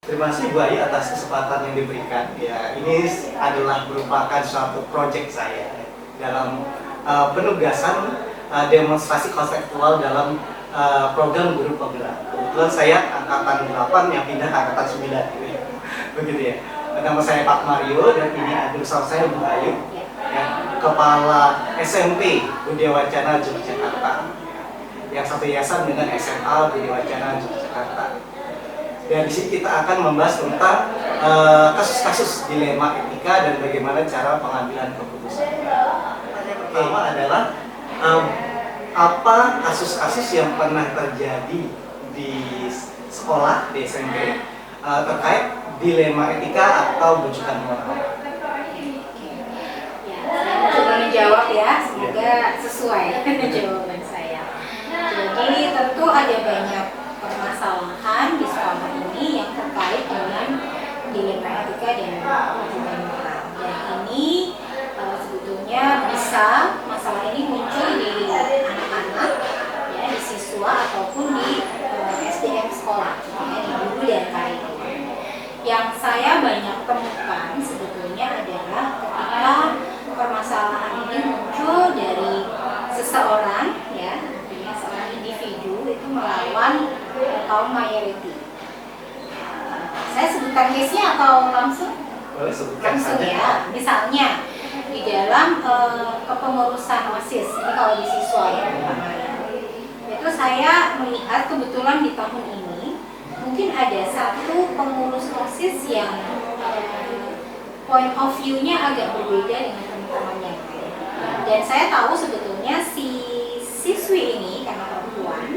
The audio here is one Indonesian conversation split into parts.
Terima kasih Bu Ayu atas kesempatan yang diberikan. Ya, ini adalah merupakan suatu proyek saya dalam penugasan demonstrasi konseptual dalam program guru penggerak. Kebetulan saya angkatan 8 yang pindah ke angkatan 9 gitu ya. Begitu ya. Nama saya Pak Mario dan ini bersama saya Bu Ayu, ya, Kepala SMP Budi Wacana Yogyakarta. Yang satu yayasan dengan SMA Budi Wacana Yogyakarta. Dan di sini kita akan membahas tentang kasus-kasus dilema etika dan bagaimana cara pengambilan keputusan. Pertama adalah apa kasus-kasus yang pernah terjadi di sekolah, di SMP terkait dilema etika atau bujukan moral. Saya coba menjawab ya, semoga sesuai jawaban saya. Jadi tentu ada banyak permasalahan di sekolah ini yang terkait dengan dilema etika dan bujukan moral. Dan ini sebetulnya bisa masalah ini muncul di anak-anak, ya, di siswa ataupun di SDM sekolah, ya, di guru dan karyawan. Yang saya banyak temukan sebetulnya adalah ketika permasalahan ini muncul dari seseorang, ya, artinya seorang individu itu melawan kaum mayoriti. Saya sebutkan case-nya atau langsung? Boleh sebutkan Langsung saja. ya. Misalnya di dalam kepengurusan OSIS, ini kalau di siswa ya, itu saya melihat kebetulan di tahun ini mungkin ada satu pengurus OSIS yang point of view-nya agak berbeda dengan teman-teman yang lain. Dan saya tahu sebetulnya si siswi ini karena perempuan,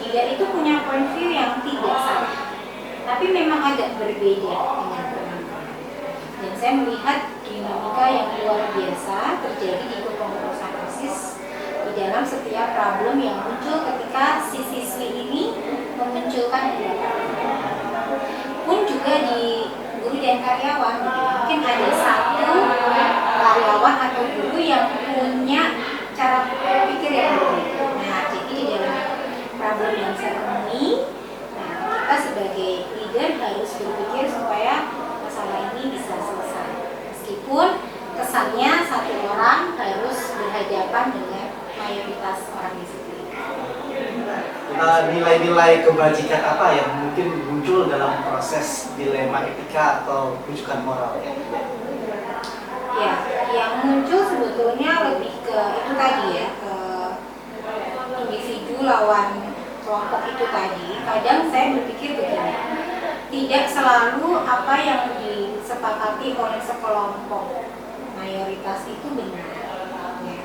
dia itu punya point view yang tidak sama, tapi memang agak berbeda dengan teman-teman. Dan saya melihat dinamika yang luar biasa terjadi di kepengurusan OSIS di dalam setiap problem yang muncul ketika si siswi ini memunculkan pendapat. Pun juga di guru dan karyawan, mungkin ada satu karyawan atau guru yang punya cara berpikir yang berbeda. Nah, jadi di dalam problem yang saya temui, nah, kita sebagai leader harus berpikir supaya masalah ini bisa selesai. Meskipun kesannya satu orang harus berhadapan dengan mayoritas orang di situ. Nilai-nilai kebajikan apa yang mungkin muncul dalam proses dilema etika atau rujukan moral? Ya, yang muncul sebetulnya lebih ke itu tadi ya, ke individu lawan kelompok itu tadi. Kadang saya berpikir begini, tidak selalu apa yang disepakati oleh sekelompok mayoritas itu benar. Ya.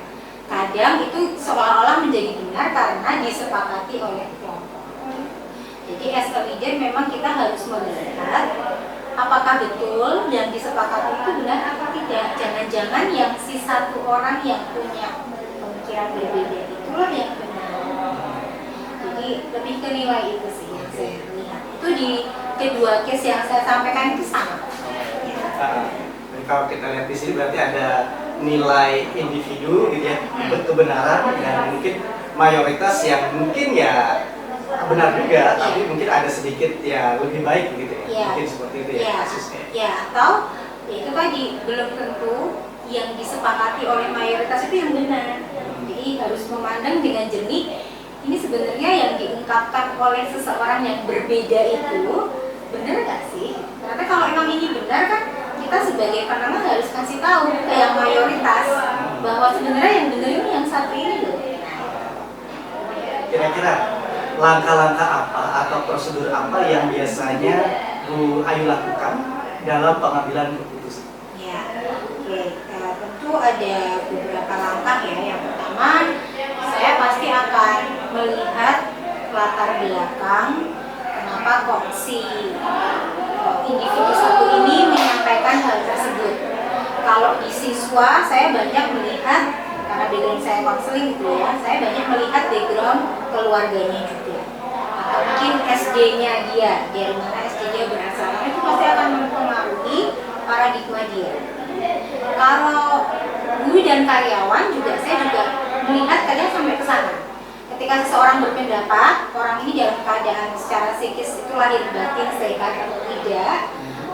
Kadang itu seolah-olah menjadi benar karena disepakati oleh kelompok. Jadi as a leader memang kita harus melihat apakah betul yang disepakati itu benar atau tidak. Jangan-jangan yang si satu orang yang punya pemikiran berbeda itulah yang benar. Jadi lebih ke nilai itu sih yang saya lihat. Itu di kedua case yang saya sampaikan itu sama. Dan kalau kita lihat di sini berarti ada nilai individu gitu ya, kebenaran, dan mungkin mayoritas yang mungkin ya benar juga, tapi mungkin ada sedikit ya lebih baik gitu ya, mungkin seperti itu ya kasusnya. Ya, atau ya itu tadi belum tentu yang disepakati oleh mayoritas itu yang benar. Jadi harus memandang dengan jernih. Ini sebenarnya yang diungkapkan oleh seseorang yang berbeda itu benar nggak sih? Karena kalau emang ini benar kan kita sebagai penengah harus kasih tahu ke yang mayoritas bahwa sebenarnya yang benar ini yang satu ini loh. Kira-kira langkah-langkah apa atau prosedur apa yang biasanya Bu Ayu lakukan dalam pengambilan keputusan? Ya, oke. Tentu ada beberapa langkah ya. Yang pertama, saya pasti akan melihat latar belakang kenapa kok si individu satu ini menyampaikan hal tersebut. Kalau di siswa, saya banyak melihat, karena background saya konseling gitu ya, saya banyak melihat background keluarganya juga. Atau mungkin SD-nya dia, dari mana SD-nya berasal, itu pasti akan mempengaruhi paradigma dia. Kalau guru dan karyawan juga, saya juga melihat kadang sampai ke sana. ketika seseorang berpendapat orang ini dalam keadaan secara psikis itu lahir batin sehat atau tidak,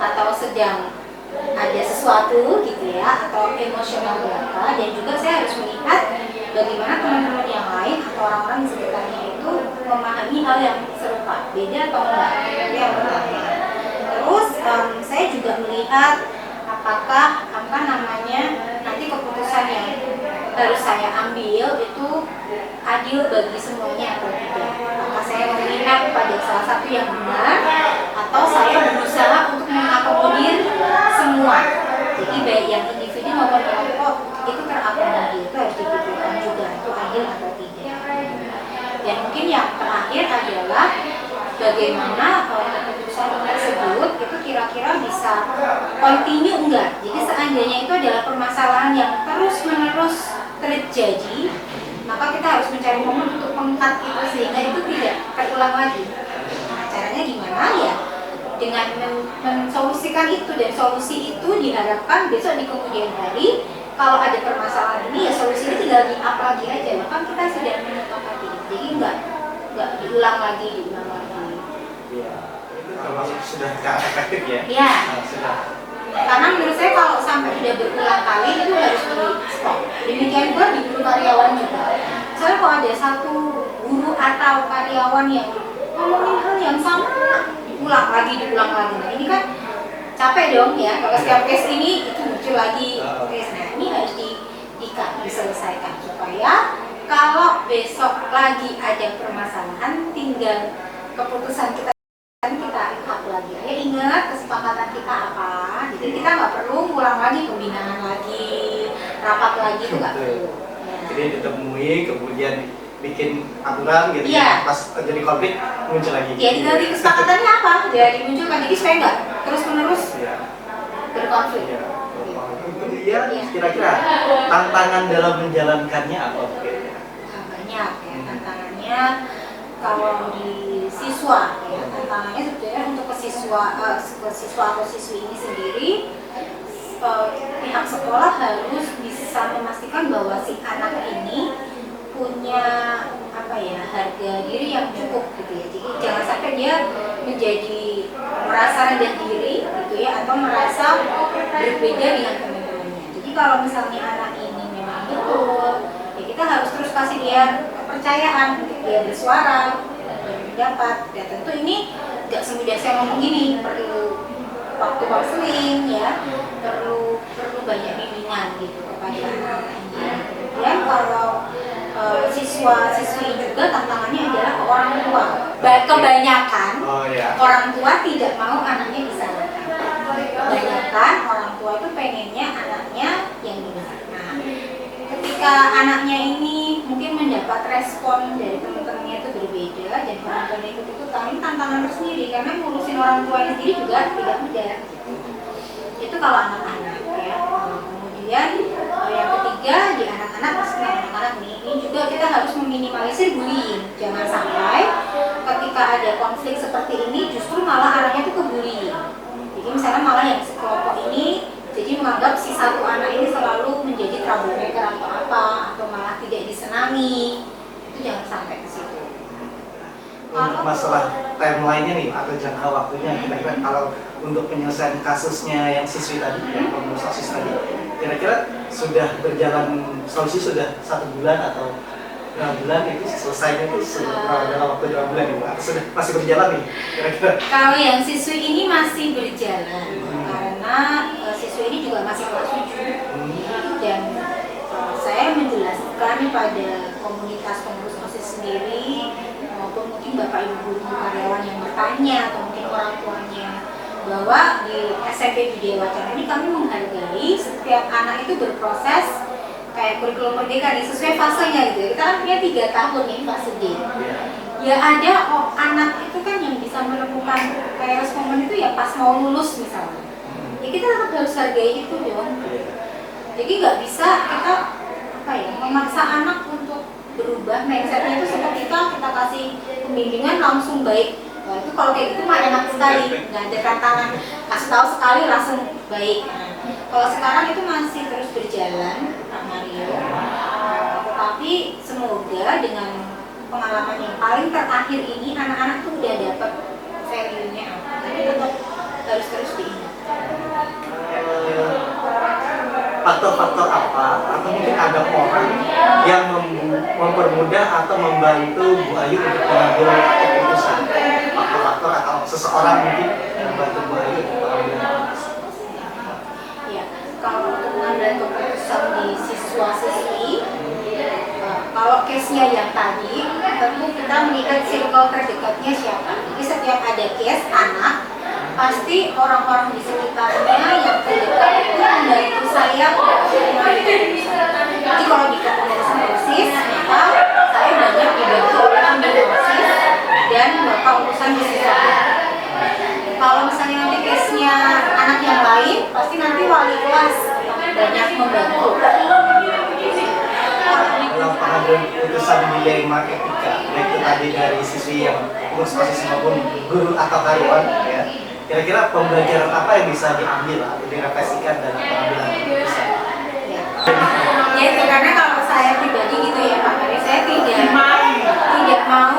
atau sedang ada sesuatu gitu ya, atau emosional belaka. Dan juga saya harus melihat bagaimana teman-teman yang lain atau orang-orang di sekitarnya itu memahami hal yang serupa, beda atau enggak, itu yang pertama. Terus saya juga melihat apakah nanti keputusan yang harus saya ambil itu adil bagi semuanya atau tidak. Apakah saya memihak pada salah satu yang benar, atau saya berusaha untuk mengakomodir semua. Jadi baik yang individu maupun kelompok itu terakomodir, itu harus dipikirkan juga itu adil atau tidak. Dan mungkin yang terakhir adalah bagaimana keputusan tersebut itu kira-kira bisa continue enggak. Jadi seandainya itu adalah permasalahan yang terus-menerus terjadi, maka kita harus mencari momen untuk mengangkat itu sehingga itu tidak terulang lagi. Nah, caranya gimana ya? Dengan mensolusikan itu, dan solusi itu diharapkan besok di kemudian hari kalau ada permasalahan ini ya solusinya tinggal di-up lagi aja. Kan kita sudah menyepakati, jadi enggak diulang lagi. Iya, itu termasuk sudah efektif ya? Iya. Sudah. Karena menurut saya kalau sampai sudah berulang kali itu harus di stop. Demikian pula di guru karyawan juga. Misalnya kalau ada satu guru atau karyawan yang ngomongin hal yang sama, diulang lagi. Nah ini kan capek dong ya. Kalau setiap case ini itu muncul lagi case. Nah ini harus diselesaikan supaya kalau besok lagi ada permasalahan, tinggal keputusan kita up lagi. Ya ingat kesepakatan kita apa. Jadi kita nggak perlu ngulang lagi pembinaan lagi, rapat lagi, itu nggak perlu. Ya. Jadi ditemui kemudian bikin aturan gitu ya. Pas terjadi konflik muncul lagi. Ya tinggal di kesepakatannya apa, jadi dimunculkan. Jadi supaya nggak terus-menerus berkonflik. Ya. Kemudian kira-kira tantangan dalam menjalankannya apa? Banyak ya tantangannya. Kalau di siswa ya, tantangannya sebetulnya untuk ke siswa atau siswi ini sendiri, pihak sekolah harus bisa memastikan bahwa si anak ini punya harga diri yang cukup gitu ya. Jadi jangan sampai dia menjadi merasa rendah diri gitu ya, atau merasa berbeda dengan teman-temannya. Jadi kalau misalnya anak ini memang betul, ya kita harus terus kasih dia kepercayaan untuk dia bersuara, berpendapat. Ya tentu ini nggak semudah saya ngomong gini, perlu waktu konseling ya, perlu banyak bimbingan gitu kepada anak-anak ini. Kemudian kalau siswa-siswi juga tantangannya adalah ke orang tua. Kebanyakan orang tua tidak mau anaknya disalahkan. Kebanyakan orang tua itu pengennya anaknya yang benar. Nah, ketika anaknya ini mungkin mendapat respon dari teman-temannya itu berbeda dan orang tuanya ikut-ikutan, ini tantangan tersendiri karena ngurusin orang tuanya sendiri juga tidak mudah. Itu kalau anak-anak ya. Kemudian yang ketiga di anak-anak ini juga kita harus meminimalisir bullying. Jangan sampai ketika ada konflik seperti ini justru malah arahnya itu ke bullying. Jadi misalnya malah yang sekelompok ini jadi menganggap si satu anak ini selalu menjadi troublemaker atau apa, atau malah tidak disenangi. Itu jangan sampai ke situ. Untuk masalah timeline-nya nih atau jangka waktunya, kira-kira kalau untuk penyelesaian kasusnya yang siswi tadi, yang pengurus OSIS tadi, kira-kira sudah berjalan, solusi sudah 1 bulan atau 2 bulan itu selesainya itu dalam waktu 2 bulan itu, atau sudah masih berjalan nih kira-kira? Kalau yang siswi ini masih berjalan karena siswi ini juga masih kelas 7 dan saya menjelaskan pada komunitas pengurus OSIS sendiri maupun mungkin bapak ibu guru karyawan yang bertanya atau mungkin orang tuanya bahwa di SMP Widya Wacana ini kami menghargai setiap anak itu berproses kayak kurikulum merdeka sesuai fasenya gitu. Kita kan punya 3 tahun nih fase D. Ya ada anak itu kan yang bisa menemukan kayak momen itu ya pas mau lulus misalnya. Ya kita tetap harus hargai itu dong. Jadi nggak bisa kita memaksa anak untuk berubah mindsetnya itu seketika kita kasih pembimbingan langsung baik. Nah, itu kalau kayak gitu mah enak sekali, nggak ada tantangan, kasih tahu sekali langsung baik. Nah, kalau sekarang itu masih terus berjalan, Pak Mario. Tetapi semoga dengan pengalaman yang paling terakhir ini anak-anak tuh udah dapat value-nya apa, tapi tetap harus terus diingat. Faktor-faktor apa atau mungkin ada orang yang mempermudah atau membantu Bu Ayu untuk mengambil keputusan, faktor-faktor atau seseorang mungkin yang membantu Bu Ayu untuk mengambil keputusan. Ya, kalau untuk mengambil keputusan di siswa-siswi, kalau case-nya yang tadi, tentu kita melihat circle terdekatnya siapa. Jadi setiap ada case anak, pasti orang-orang di sekitarnya yang terdekat itu membantu saya untuk mengambil keputusan. Jadi kalau di kepengurusan OSIS, maka saya banyak dibantu oleh ambil OSIS dan bapak urusan di siswa. Kalau misalnya nanti case-nya anak yang lain, pasti nanti wali kelas banyak membantu. Dalam pengambilan keputusan dilema etika, baik itu tadi dari sisi yang pengurus OSIS maupun guru atau karyawan, ya, kira-kira pembelajaran apa yang bisa diambil atau direfleksikan dalam pengambilan keputusan? Ya itu karena kalau saya pribadi gitu ya Pak, saya tidak mau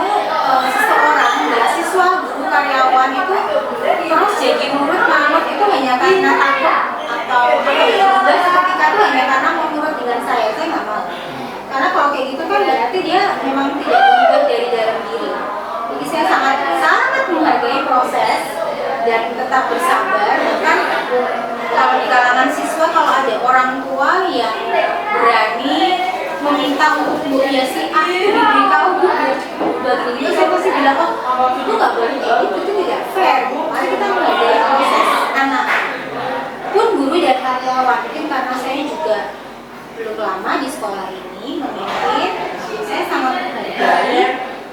seseorang, siswa, guru, karyawan itu terus jadi nurut manut itu hanya karena takut atau juga seketika itu hanya karena mau nurut dengan saya nggak mau. Karena kalau kayak gitu kan berarti dia memang tidak berubah dari dalam diri. Jadi saya sangat menghargai proses dan tetap bersabar. Bahkan kalau di kalangan siswa, kalau ada orang tua yang berani meminta untuk Bu ya si A diberitahu Bu begini, saya pasti bilang oh itu nggak boleh kayak gitu, itu tidak fair. Mari kita menghargai proses anak pun guru dan karyawan. Mungkin karena saya juga belum lama di sekolah ini memimpin, saya sangat menghargai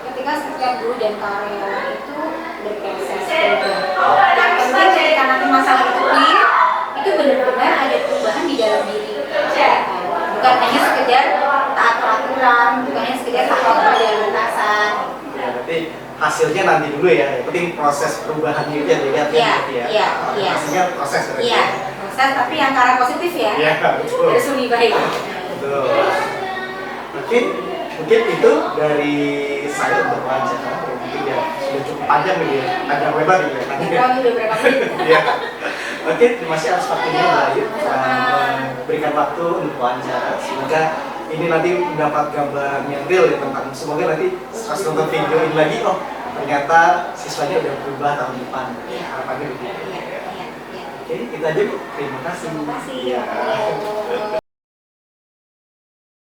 ketika setiap guru dan karyawan itu berproses berubah. Yang penting ketika nanti masalah itu clear, itu benar-benar ada perubahan di dalam diri. Bukan hanya sekedar taat peraturan, bukan hanya sekedar takut pada lintasan. Ya, berarti hasilnya nanti dulu ya. Yang penting proses perubahan itu yang dilihat Iya, ya. iya, iya. Hasilnya proses berarti. Iya, proses tapi yang ke arah positif ya. Iya, betul. Harus lebih baik. Betul. Mungkin itu dari saya untuk wawancara. Mungkin ya sudah cukup panjang nih ya, panjang lebar nih ya. Udah berapa menit? Iya. Oke, terima kasih atas waktunya Mbak Ayu berikan waktu untuk wawancara. Semoga ini nanti mendapat gambaran yang real ya tentang, semoga nanti pas nonton video ini lagi, oh ternyata siswanya udah berubah tahun depan. Harapannya begitu. Iya. Oke, kita aja Bu. Terima kasih. Terima kasih.